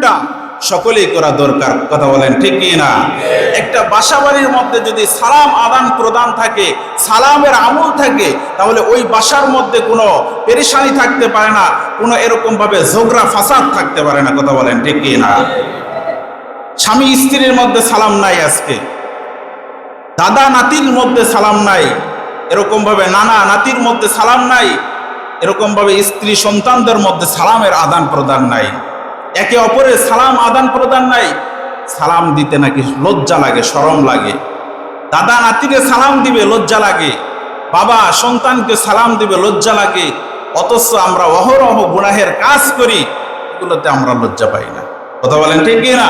আমলটা সকলেই করা দরকার। কথা বলেন ঠিক কি না? একটা বাসাবাড়ির মধ্যে যদি সালাম আদান প্রদান থাকে, সালামের আমল থাকে, তাহলে ওই বাসার মধ্যে কোনো পেরেশানি থাকতে পারে না, কোনো এরকম ভাবে ঝগড়া ফাসাদ থাকতে পারে না। কথা বলেন ঠিক কি না? স্বামী স্ত্রীর মধ্যে সালাম নাই, আজকে দাদা নাতির মধ্যে সালাম নাই, এরকম ভাবে নানা নাতির মধ্যে সালাম নাই, এরকম ভাবে স্ত্রী সন্তানদের মধ্যে সালামের আদান প্রদান নাই, একে অপরের সালাম আদান প্রদান নাই। সালাম দিতে নাকি লজ্জা লাগে, শরম লাগে। দাদা নাতিকে সালাম দিবে লজ্জা লাগে, বাবা সন্তানকে সালাম দিবে লজ্জা লাগে। অথচ আমরা অহরহ গুনাহের কাজ করি, এগুলোতে আমরা লজ্জা পাই না। কথা বলেন ঠিক কি না?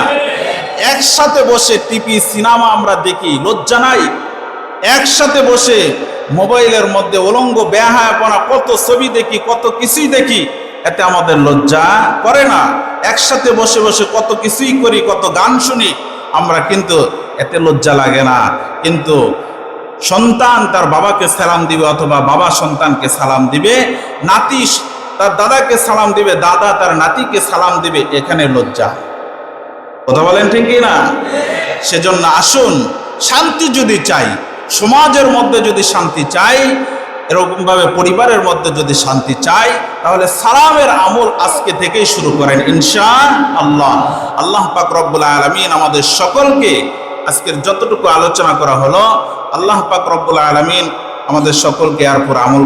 একসাথে বসে টিভি সিনেমা আমরা দেখি, লজ্জা নাই? একসাথে বসে মোবাইলের মধ্যে উলঙ্গ বেহায়াপনা কত ছবি দেখি, কত কিছুই দেখি, এতে আমাদের লজ্জা করে না? একসাথে বসে বসে কত কিছুই করি, কত গান শুনি আমরা, কিন্তু এতে লজ্জা লাগে না। কিন্তু সন্তান তার বাবাকে সালাম দিবে, অথবা বাবা সন্তানকে সালাম দিবে, নাতি তার দাদাকে সালাম দিবে, দাদা তার নাতিকে সালাম দিবে, এখানে লজ্জা। কথা বলেন ঠিক কি না? সেজন্য আসুন, শান্তি যদি চাই, সমাজের মধ্যে যদি শান্তি চাই, এরকম ভাবে পরিবারের মধ্যে যদি শান্তি চাই, তাহলে সালামের আমল আজকে থেকেই শুরু করেন ইনশাআল্লাহ। আল্লাহ পাক রব্বুল আলামিন আমাদের সকলকে, আজকের যতটুকু আলোচনা করা হলো, আল্লাহ পাক রব্বুল আলামিন আমাদের সকলকে এর উপর আমল